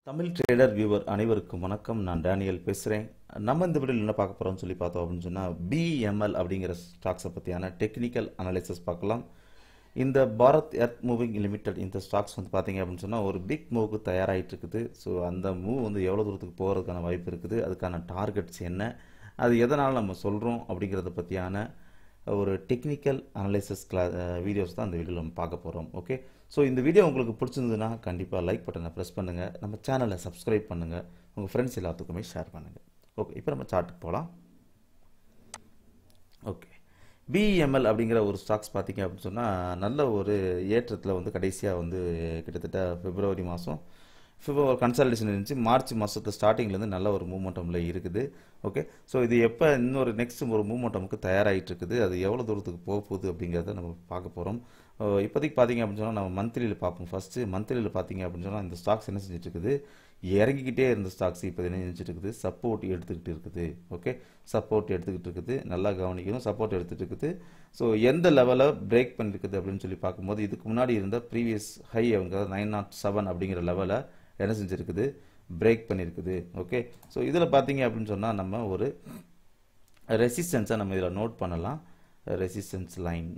Tamil trader viewer அனைவருக்கும் வணக்கம். நான் டேனியல் பேசுகிறேன். நம்ம இந்த வீடியோவில் என்ன பார்க்க போகிறோம்னு சொல்லி பார்த்தோம் அப்படின்னு சொன்னால் பிஎம்எல் அப்படிங்கிற ஸ்டாக்ஸை பற்றியான டெக்னிக்கல் அனாலிசிஸ் பார்க்கலாம். இந்த பாரத் எர்த் மூவிங் லிமிடெட் இந்த ஸ்டாக்ஸ் வந்து பார்த்தீங்க அப்படின்னு சொன்னால் ஒரு பிக் மூவுக்கு தயாராகிட்டு இருக்குது. ஸோ அந்த மூவ் வந்து எவ்வளோ தூரத்துக்கு போகிறதுக்கான வாய்ப்பு இருக்குது, அதுக்கான டார்கெட்ஸ் என்ன, அது எதனால் நம்ம சொல்கிறோம் அப்படிங்கிறத பற்றியான ஒரு டெக்னிக்கல் அனலைசிஸ் வீடியோஸ் தான் இந்த வீடியோவில் நம்ம பார்க்க போகிறோம். ஓகே, ஸோ இந்த வீடியோ உங்களுக்கு பிடிச்சிருந்ததுன்னா கண்டிப்பாக லைக் பட்டனை ப்ரெஸ் பண்ணுங்கள், நம்ம சேனலை சப்ஸ்கிரைப் பண்ணுங்கள், உங்கள் ஃப்ரெண்ட்ஸ் எல்லாத்துக்குமே ஷேர் பண்ணுங்கள். ஓகே, இப்போ நம்ம சார்ட்டுக்கு போகலாம். ஓகே, பிஎம்எல் அப்படிங்கிற ஒரு ஸ்டாக்ஸ் பார்த்தீங்க அப்படின்னு சொன்னால் நல்ல ஒரு ஏற்றத்தில் வந்து கடைசியாக வந்து கிட்டத்தட்ட பிப்ரவரி மாதம் கன்சல்டேஷன் இருந்துச்சு. மார்ச் மாதத்து ஸ்டார்டிங்லேருந்து நல்ல ஒரு மூமெண்டமில் இருக்குது. ஓகே, ஸோ இது எப்போ இன்னொரு நெக்ஸ்ட் ஒரு மூமெண்டமுக்கு தயாராகிட்டு இருக்குது, அது எவ்வளோ தூரத்துக்கு போக போகுது அப்படிங்கிறத நம்ம பார்க்க போகிறோம். இப்போதைக்கு பார்த்தீங்க அப்படின்னு சொன்னால் நம்ம மந்த்லியில் பார்ப்போம். ஃபஸ்ட்டு மந்த்லியில் பார்த்தீங்க அப்படின்னு சொன்னால் இந்த ஸ்டாக்ஸ் என்ன செஞ்சுட்டு இருக்குது, இறங்கிக்கிட்டே இருந்த ஸ்டாக்ஸ் இப்போ என்ன செஞ்சுட்டு இருக்குது, சப்போர்ட் எடுத்துக்கிட்டு இருக்குது. ஓகே, சப்போர்ட் எடுத்துக்கிட்டு இருக்குது, நல்லா கவனிக்கணும், சப்போர்ட் எடுத்துகிட்டு இருக்குது. ஸோ எந்த லெவலில் பிரேக் பண்ணியிருக்குது அப்படின்னு சொல்லி பார்க்கும்போது இதுக்கு முன்னாடி இருந்த ப்ரீவியஸ் ஹை அவங்க 907 அப்படிங்கிற லெவலை என்ன செஞ்சுருக்குது, பிரேக் பண்ணியிருக்குது. ஓகே, ஸோ இதில் பார்த்தீங்க அப்படின்னு சொன்னால் நம்ம ஒரு ரெசிஸ்டன்ஸை நம்ம இதில் நோட் பண்ணலாம். Resistance line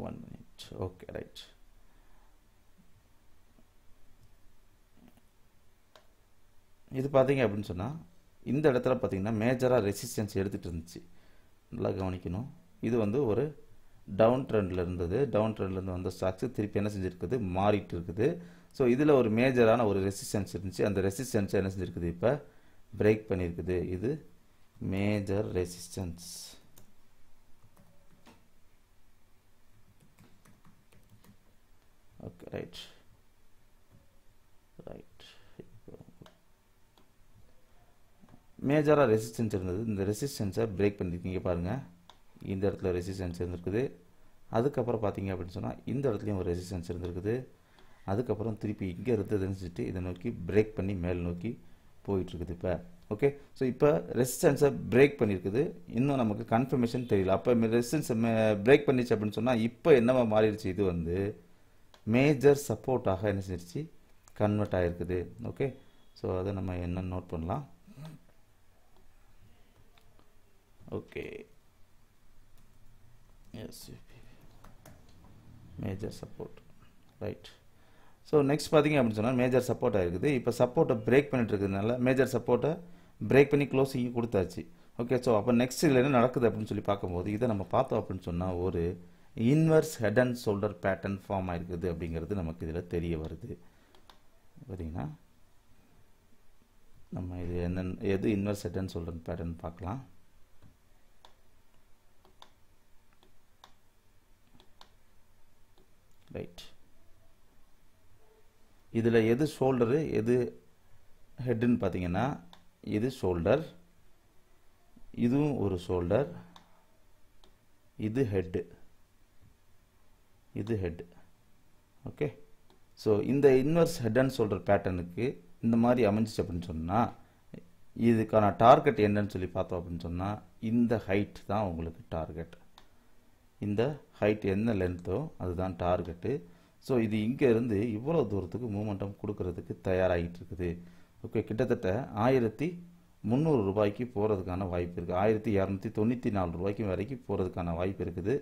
1 minute. Okay, right. இது பார்த்தீங்க அப்படின்னு சொன்னால் இந்த இடத்துல பார்த்தீங்கன்னா மேஜராக ரெசிஸ்டன்ஸ் எடுத்துகிட்டு இருந்துச்சு, நல்லா கவனிக்கணும். இது வந்து ஒரு டவுன் ட்ரெண்டில் இருந்தது. டவுன் ட்ரெண்ட்லேருந்து வந்த ஸ்டாக்ஸ் திருப்பி என்ன செஞ்சுருக்குது, மாறிட்டு இருக்குது. ஸோ இதில் ஒரு மேஜரான ஒரு ரெசிஸ்டன்ஸ் இருந்துச்சு, அந்த ரெசிஸ்டன்ஸை என்ன செஞ்சுருக்குது, இப்போ பிரேக் பண்ணியிருக்குது. இது major resistance. Okay, right right. மேஜராக ரெசிஸ்டன்ஸ் இருந்தது, இந்த ரெசிஸ்டன்ஸை பிரேக் பண்ணியிருக்கீங்க பாருங்கள். இந்த இடத்துல ரெசிஸ்டன்ஸ் இருந்திருக்குது. அதுக்கப்புறம் பார்த்தீங்க அப்படின்னு சொன்னால் இந்த இடத்துலையும் ஒரு ரெசிஸ்டன்ஸ் இருந்திருக்குது. அதுக்கப்புறம் திருப்பி இங்கே இருந்ததுன்னு இதை நோக்கி பிரேக் பண்ணி மேல் நோக்கி போயிட்டுருக்குது இப்போ. ஓகே, ஸோ இப்போ ரெசிஸ்டன்ஸை பிரேக் பண்ணியிருக்குது, இன்னும் நமக்கு கன்ஃபர்மேஷன் தெரியல. அப்போ ரெசிஸ்டன்ஸை பிரேக் பண்ணிச்சு அப்படின்னு சொன்னால் இப்போ என்னவா மாறிடுச்சு, இது வந்து மேஜர் சப்போர்ட்டாக என்ன செஞ்சிருச்சு, கன்வெர்ட் ஆகிருக்குது. ஓகே, ஸோ அதை நம்ம என்ன நோட் பண்ணலாம். Okay, yes, major support, right. So next பார்த்தீங்க அப்படின்னு சொன்னால் மேஜர் சப்போர்ட் ஆகிருக்குது. இப்போ சப்போர்ட்டை பிரேக் பண்ணிட்டு இருக்கிறதுனால மேஜர் சப்போர்ட்டை பிரேக் பண்ணி க்ளோசிங் கொடுத்தாச்சு. ஓகே, ஸோ அப்போ நெக்ஸ்ட் இதில் என்ன நடக்குது அப்படின்னு சொல்லி பார்க்கும்போது இதை நம்ம பார்த்தோம் அப்படின்னு சொன்னால் ஒரு inverse head and shoulder pattern form ஆகிருக்குது அப்படிங்கிறது நமக்கு இதில் தெரிய வருது. பார்த்தீங்கன்னா நம்ம இது என்னென்ன எது inverse head and shoulder pattern பார்க்கலாம். ரைட், இதில் எது ஷோல்டரு எது ஹெட்டுன்னு பார்த்தீங்கன்னா இது ஷோல்டர், இதுவும் ஒரு ஷோல்டர், இது ஹெட்டு, இது ஹெட். ஓகே, ஸோ இந்த இன்வெர்ஸ் ஹெட் அண்ட் ஷோல்டர் பேட்டர்னுக்கு இந்த மாதிரி அமைஞ்சிச்சு அப்படின்னு சொன்னால் இதுக்கான டார்கெட் என்னன்னு சொல்லி பார்த்தோம் அப்படின்னு சொன்னால் இந்த ஹைட் தான் உங்களுக்கு டார்கெட். இந்த ஹைட் என்ன லென்த்தோ அதுதான் டார்கெட்டு. ஸோ இது இங்கே இருந்து இவ்வளோ தூரத்துக்கு மூமெண்டம் கொடுக்கறதுக்கு தயாராகிட்டு இருக்குது. ஓகே, கிட்டத்தட்ட 1300 ரூபாய்க்கு போகிறதுக்கான வாய்ப்பு இருக்குது. 1294 ரூபாய்க்கு வரைக்கும் போகிறதுக்கான வாய்ப்பு இருக்குது.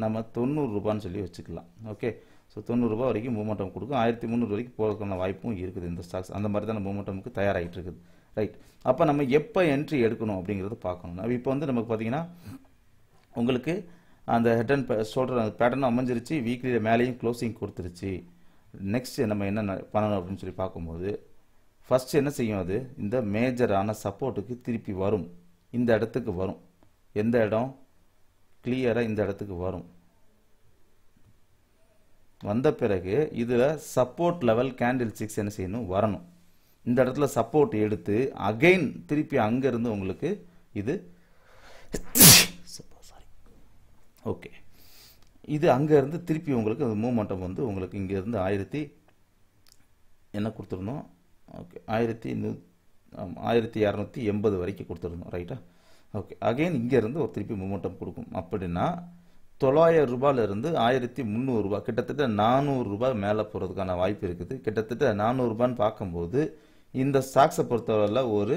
நம்ம 90 ரூபான்னு சொல்லி வச்சுக்கலாம். ஓகே, ஸோ 90 ரூபா வரைக்கும் மூமெண்டம் கொடுக்கும், 1300 வரைக்கும் போகிறதுக்கான வாய்ப்பும் இருக்குது இந்த ஸ்டாக்ஸ். அந்த மாதிரி தான் நம்ம மூமெண்டமுக்கு தயாராகிட்டு இருக்குது. ரைட், அப்போ நம்ம எப்போ என்ட்ரி எடுக்கணும் அப்படிங்கிறத பார்க்கணும். இப்போ வந்து நமக்கு பார்த்தீங்கன்னா உங்களுக்கு அந்த ஹெட் அண்ட் ஷோல்டர் அந்த பேட்டர்னும் அமைஞ்சிருச்சு, வீக்லியில் மேலேயும் க்ளோசிங் கொடுத்துருச்சு. நெக்ஸ்ட் நம்ம என்ன பண்ணணும் அப்படின்னு சொல்லி பார்க்கும்போது ஃபஸ்ட்டு என்ன செய்யும், அது இந்த மேஜரான சப்போர்ட்டுக்கு திருப்பி வரும், இந்த இடத்துக்கு வரும். எந்த இடம், கிளியராக இந்த இடத்துக்கு வரும். வந்த பிறகு இதில் சப்போர்ட் லெவல் கேண்டில் 6 என்ன செய்யணும், வரணும். இந்த இடத்துல சப்போர்ட் எடுத்து அகைன் திருப்பி அங்கேருந்து உங்களுக்கு இது ஓகே, இது அங்கேருந்து திருப்பி உங்களுக்கு அது மூமெண்டம் வந்து உங்களுக்கு இங்கேருந்து 1000 என்ன கொடுத்துருந்தோம், ஓகே 1280 வரைக்கும் கொடுத்துருந்தோம். ரைட்டா, ஓகே, அகைன் இங்கேருந்து ஒரு திருப்பி மூமெண்டம் கொடுக்கும். அப்படின்னா 900 ரூபாயிலிருந்து 1300 ரூபாய், கிட்டத்தட்ட 400 ரூபாய் மேலே போகிறதுக்கான வாய்ப்பு இருக்குது. கிட்டத்தட்ட 400 ரூபான்னு பார்க்கும்போது இந்த ஸ்டாக்ஸை பொறுத்தவரையில் ஒரு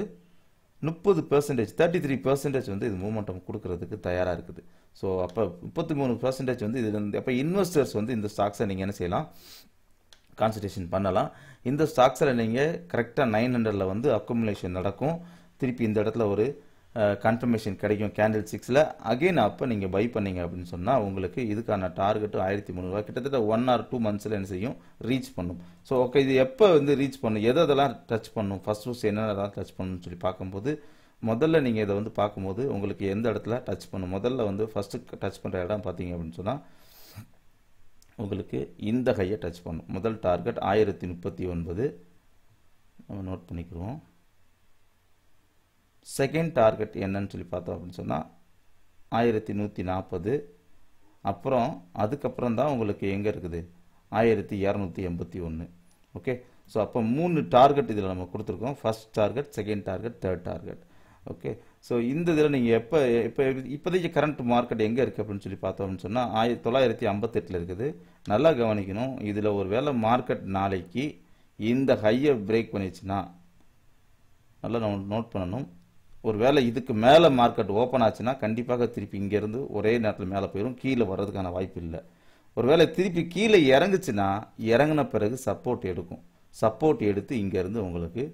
30%, 33% வந்து இது மூமெண்டம் கொடுக்கறதுக்கு தயாராக இருக்குது. ஸோ அப்போ 33% வந்து இது அப்போ இன்வெஸ்டர்ஸ் வந்து இந்த ஸ்டாக்ஸை நீங்கள் என்ன செய்யலாம், கான்சன்ட்ரேஷன் பண்ணலாம். இந்த ஸ்டாக்ஸில் நீங்கள் கரெக்டாக 900ல் வந்து அக்குமுலேஷன் நடக்கும். திருப்பி இந்த இடத்துல ஒரு கன்ஃபர்மேஷன் கிடைக்கும் கேண்டில் 6ல். அகெயின் அப்போ நீங்கள் பை பண்ணீங்க அப்படின்னு சொன்னால் உங்களுக்கு இதுக்கான டார்கெட்டு 1300 கிட்டத்தட்ட 1 or 2 monthsல என்ன செய்யும், ரீச் பண்ணும். ஸோ ஓகே, இது எப்போ வந்து ரீச் பண்ணும், எதெல்லாம் டச் பண்ணும், ஃபர்ஸ்ட் என்னென்னலாம் டச் பண்ணணும்னு சொல்லி பார்க்கும்போது முதல்ல நீங்கள் இதை வந்து பார்க்கும்போது உங்களுக்கு எந்த இடத்துல டச் பண்ணும், முதல்ல வந்து ஃபஸ்ட்டு டச் பண்ணுற இடம் பார்த்தீங்க அப்படின்னு சொன்னால் உங்களுக்கு இந்த ஹையை டச் பண்ணும். முதல் டார்கெட் 1039 நம்ம நோட் பண்ணிக்கிறோம். செகண்ட் டார்கெட் என்னன்னு சொல்லி பார்த்தோம் அப்படின்னு சொன்னால் 1140. அப்புறம் அதுக்கப்புறம் தான் உங்களுக்கு எங்கே இருக்குது 1281. ஓகே, ஸோ அப்போ 3 டார்கெட் இதில் நம்ம கொடுத்துருக்கோம். First target, second target, third target. Okay, so இந்த இதில் நீங்கள் இப்போதைக்கு கரண்ட் மார்க்கெட் எங்கே இருக்குது அப்படின்னு சொல்லி பார்த்தோம் அப்படின்னு சொன்னால் 1958 இருக்குது. நல்லா கவனிக்கணும், இதில் ஒரு வேளை மார்க்கெட் நாளைக்கு இந்த ஹையை பிரேக் பண்ணிச்சுன்னா நல்லா நம்ம நோட் பண்ணணும். ஒரு வேளை இதுக்கு மேலே மார்க்கெட் ஓப்பன் ஆச்சுன்னா கண்டிப்பாக திருப்பி இங்கேருந்து ஒரே நேரத்தில் மேலே போயிடும், கீழே வர்றதுக்கான வாய்ப்பு இல்லை. ஒருவேளை திருப்பி கீழே இறங்குச்சுன்னா இறங்கின பிறகு சப்போர்ட் எடுக்கும். சப்போர்ட் எடுத்து இங்கேருந்து உங்களுக்கு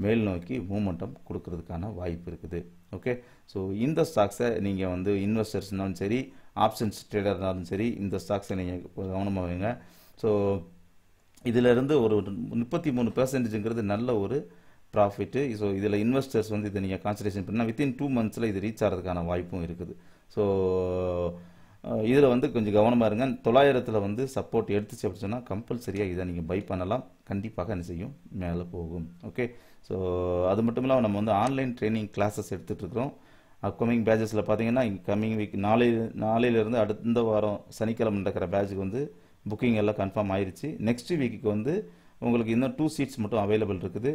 மேல் நோக்கி மூமெண்டம் கொடுக்கறதுக்கான வாய்ப்பு இருக்குது. ஓகே, ஸோ இந்த ஸ்டாக்ஸை நீங்கள் வந்து இன்வெஸ்டர்ஸ்னாலும் சரி, ஆப்ஷன்ஸ் ட்ரேடர்னாலும் சரி, இந்த ஸ்டாக்ஸை நீங்கள் கவனமாக வைங்க. ஸோ இதிலிருந்து ஒரு 33%ங்கிறது நல்ல ஒரு ப்ராஃபிட்டு. ஸோ இதில் இன்வெஸ்டர்ஸ் வந்து இதை நீங்கள் கான்சன்ட்ரேஷன் பண்ணால் வித்தின் 2 monthsல இது ரீச் ஆகிறதுக்கான வாய்ப்பும் இருக்குது. ஸோ இதில் வந்து கொஞ்சம் கவனமாக இருங்க. 900ல் வந்து சப்போர்ட் எடுத்துச்சு அப்படின்னு சொன்னால் கம்பல்சரியாக இதை நீங்கள் பை பண்ணலாம். கண்டிப்பாக என்ன செய்யும், மேலே போகும். ஓகே, ஸோ அது மட்டும் இல்லாமல் நம்ம வந்து ஆன்லைன் ட்ரைனிங் கிளாஸஸ் எடுத்துகிட்ருக்கிறோம். அப்கமிங் பேட்சஸில் பார்த்தீங்கன்னா கம்மிங் வீக் நாளையிலேருந்து அடுத்த வாரம் சனிக்கிழமை நடக்கிற பேட்சுக்கு வந்து புக்கிங் எல்லாம் கன்ஃபார்ம் ஆயிடுச்சு. நெக்ஸ்ட் வீக்குக்கு வந்து உங்களுக்கு இன்னும் 2 seats மட்டும் அவைலபிள் இருக்குது.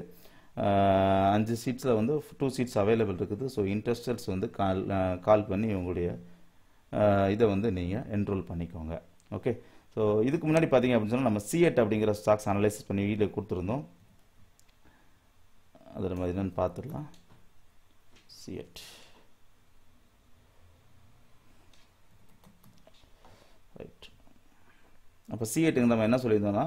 5 seatsல வந்து 2 seats அவைலபிள் இருக்குது. ஸோ இன்ட்ரெஸ்டர்ஸ் வந்து கால் பண்ணி உங்களுடைய இதை வந்து நீங்கள் என்ரோல் பண்ணிக்கோங்க. ஓகே, ஸோ இதுக்கு முன்னாடி பார்த்தீங்க அப்படின்னு சொன்னால் நம்ம C8 அப்படிங்கிற ஸ்டாக்ஸ் அனலைசிஸ் பண்ணி வீடியோ கொடுத்துருந்தோம். அது நம்ம என்னென்னு பார்த்துடலாம். C8 right. அப்போ C8க்கு நம்ம என்ன சொல்லியிருந்தோம்னா,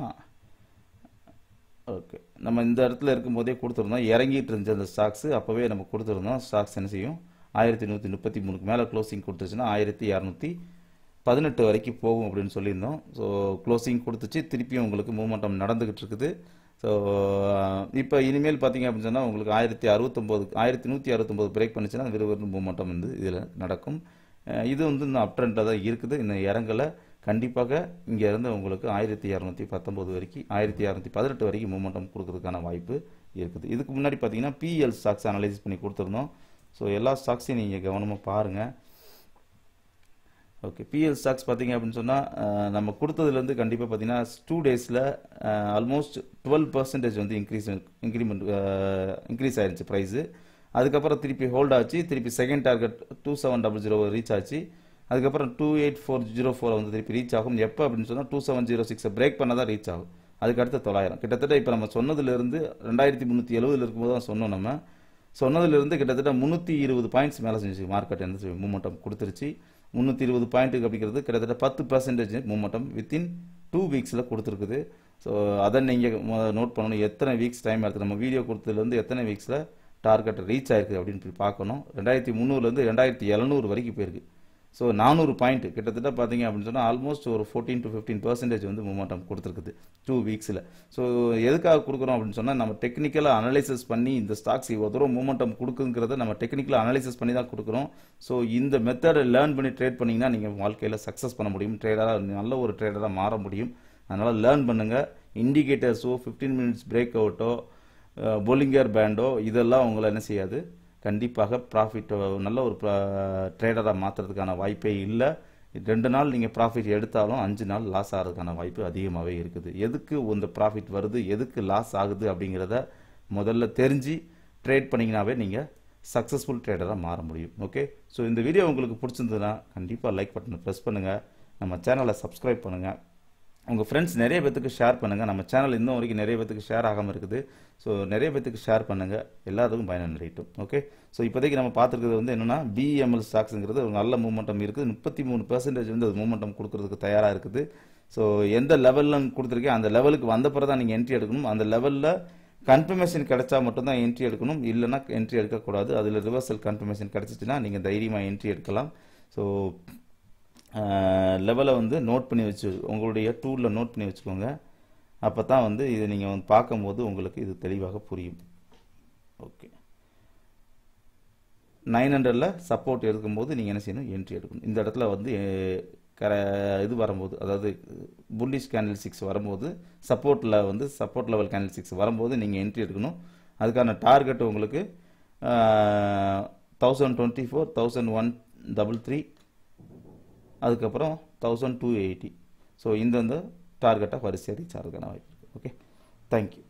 ஓகே, நம்ம இந்த இடத்துல இருக்கும்போதே கொடுத்துருந்தோம். இறங்கிட்டு இருந்துச்சு அந்த ஸ்டாக்ஸு, அப்போவே நம்ம கொடுத்துருந்தோம். ஸ்டாக்ஸ் என்ன செய்யும், 1133க்கு மேலே க்ளோசிங் கொடுத்துச்சுன்னா 1218 வரைக்கும் போகும் அப்படின்னு சொல்லியிருந்தோம். ஸோ க்ளோசிங் கொடுத்துச்சு, திருப்பியும் உங்களுக்கு மூமெண்டம் நடந்துக்கிட்டு இருக்குது. ஸோ இப்போ இனிமேல் பார்த்தீங்க அப்படின்னு சொன்னால் உங்களுக்கு 1169 பிரேக் பண்ணிச்சுன்னா விறுவிறு மூமெண்டம் வந்து இதில் நடக்கும். இது வந்து இன்னும் அப் ட்ரெண்டில் தான் இருக்குது, இன்னும் இறங்கலை. கண்டிப்பாக இங்கே இருந்து உங்களுக்கு 1219 வரைக்கும் 1218 வரைக்கும் மூமெண்டம் கொடுக்கறதுக்கான வாய்ப்பு இருக்குது. இதுக்கு முன்னாடி பார்த்தீங்கன்னா PL ஸ்டாக்ஸ் அனலைசிஸ் பண்ணி கொடுத்துருந்தோம். ஸோ எல்லா ஸ்டாக்ஸையும் நீங்கள் கவனமாக பாருங்கள். ஓகே, PL ஸ்டாக்ஸ் பார்த்தீங்க அப்படின்னு சொன்னால் நம்ம கொடுத்ததுலேருந்து கண்டிப்பாக பார்த்தீங்கன்னா 2 daysல ஆல்மோஸ்ட் 12% வந்து இன்க்ரீஸ் ஆயிருச்சு ப்ரைஸு. அதுக்கப்புறம் திருப்பி ஹோல்ட் ஆச்சு, திருப்பி செகண்ட் டார்கெட் 2700 ரீச் ஆச்சு. அதுக்கப்புறம் 28404 வந்து திருப்பி ரீச் ஆகும். எப்போ அப்படின்னு சொன்னால் 2706 பிரேக் பண்ண தான் ரீச் ஆகும். அதுக்கடுத்து 900. கிட்டத்தட்ட இப்போ நம்ம சொன்னதுலேருந்து 2370 இருக்கும்போது தான் சொன்னோம். நம்ம சொன்னதுலேருந்து கிட்டத்தட்ட 320 பாயிண்ட்ஸ் மேலே செஞ்சு மார்க்கெட் என்ன மூமெண்டம் கொடுத்துருச்சு. 320 பாயிண்ட்டுக்கு அப்படிங்கிறது கிட்டத்தட்ட 10% மூமெண்டம் வித்தின் 2 weeksல கொடுத்துருக்குது. ஸோ அதை நீங்கள் நோட் பண்ணணும். எத்தனை வீக்ஸ் டைம் எடுத்து நம்ம வீடியோ கொடுத்ததுலேருந்து எத்தனை வீக்ஸில் டார்கெட் ரீச் ஆயிருக்கு அப்படின்னு சொல்லி பார்க்கணும். 2300லேருந்து 2700 வரைக்கும் போயிருக்கு. ஸோ 400 பாயிண்ட் கிட்டத்தட்ட பார்த்தீங்க அப்படின்னு சொன்னால் ஆல்மோஸ்ட் ஒரு 14 to 15% வந்து மூமெண்டம் கொடுத்துருக்குது 2 weeksல. ஸோ எதுக்காக கொடுக்குறோம் அப்படின்னு சொன்னால் நம்ம டெக்னிக்கலாக அனலைசிஸ் பண்ணி இந்த ஸ்டாக்ஸ் இவ்வளோ தூரம் மூமெண்டம் கொடுக்குங்கிறத நம்ம டெக்னிக்கலாக அனலைசிஸ் பண்ணி தான் கொடுக்குறோம். ஸோ இந்த மெத்தடை லேர்ன் பண்ணி ட்ரேட் பண்ணிங்கன்னா நீங்கள் வாழ்க்கையில் சக்ஸஸ் பண்ண முடியும், ட்ரேடராக நல்ல ஒரு ட்ரேடராக மாற முடியும். அதனால் லேர்ன் பண்ணுங்கள். இண்டிகேட்டர்ஸோ 15 minutes பிரேக் அவுட்டோ போலிங்கர் பேண்டோ இதெல்லாம் உங்களை என்ன செய்யாது, கண்டிப்பாக ப்ராஃபிட் நல்ல ஒரு ட்ரேடராக மாற்றுறதுக்கான வாய்ப்பே இல்லை. 2 நாள் நீங்கள் ப்ராஃபிட் எடுத்தாலும் 5 நாள் லாஸ் ஆகிறதுக்கான வாய்ப்பு அதிகமாகவே இருக்குது. எதுக்கு இந்த ப்ராஃபிட் வருது, எதுக்கு லாஸ் ஆகுது அப்படிங்கிறத முதல்ல தெரிஞ்சு ட்ரேட் பண்ணிங்கனாவே நீங்கள் சக்ஸஸ்ஃபுல் ட்ரேடராக மாற முடியும். ஓகே, ஸோ இந்த வீடியோ உங்களுக்கு பிடிச்சிருந்ததுன்னா கண்டிப்பாக லைக் பட்டனை ப்ரெஸ் பண்ணுங்கள். நம்ம சேனலை சப்ஸ்கிரைப் பண்ணுங்கள். உங்கள் ஃப்ரெண்ட்ஸ் நிறைய பேத்துக்கு ஷேர் பண்ணுங்கள். நம்ம சேனல் இன்னும் வரைக்கும் நிறைய பேத்துக்கு ஷேர் ஆகாமல் இருக்குது. ஸோ நிறைய பேத்துக்கு ஷேர் பண்ணுங்கள், எல்லாத்துக்கும் பயனடையட்டும். ஓகே, ஸோ இப்போதைக்கு நம்ம பார்த்துருக்கிறது வந்து என்னென்னா பிஎம்எல் ஸ்டாக்ஸுங்கிறது ஒரு நல்ல மூமெண்டம் இருக்குது. 33% வந்து அது மூமெண்டம் கொடுக்கறதுக்கு தயாராக இருக்குது. ஸோ எந்த லெவலில் கொடுத்துருக்கேன் அந்த லெவலுக்கு வந்த பிறகு தான் நீங்கள் என்ட்ரி எடுக்கணும். அந்த லெவலில் கன்ஃபர்மேஷன் கிடைச்சா மட்டும்தான் என்ட்ரி எடுக்கணும், இல்லைன்னா என்ட்ரி எடுக்கக்கூடாது. அதில் ரிவர்சல் கன்ஃபர்மேஷன் கிடச்சிச்சின்னா நீங்கள் தைரியமாக என்ட்ரி எடுக்கலாம். ஸோ லெவலை வந்து நோட் பண்ணி வச்சு உங்களுடைய டூலில் நோட் பண்ணி வச்சுக்கோங்க. அப்போ தான் வந்து இதை நீங்கள் வந்து பார்க்கும்போது உங்களுக்கு இது தெளிவாக புரியும். ஓகே, 900ல் சப்போர்ட் எடுக்கும்போது நீங்கள் என்ன செய்யணும், என்ட்ரி எடுக்கணும். இந்த இடத்துல வந்து இது வரும்போது, அதாவது புல்லிஷ் கேண்டில் 6 வரும்போது, சப்போர்ட்டில் வந்து சப்போர்ட் லெவல் கேண்டில் 6 வரும்போது நீங்கள் என்ட்ரி எடுக்கணும். அதுக்கான டார்கெட் உங்களுக்கு 1024, 1133, அதுக்கப்புறம் 1280. ஸோ இந்த டார்கெட்டை வரிசையாக ரீச் ஆகிறதுக்கான வாய்ப்பு இருக்குது. Okay, thank you.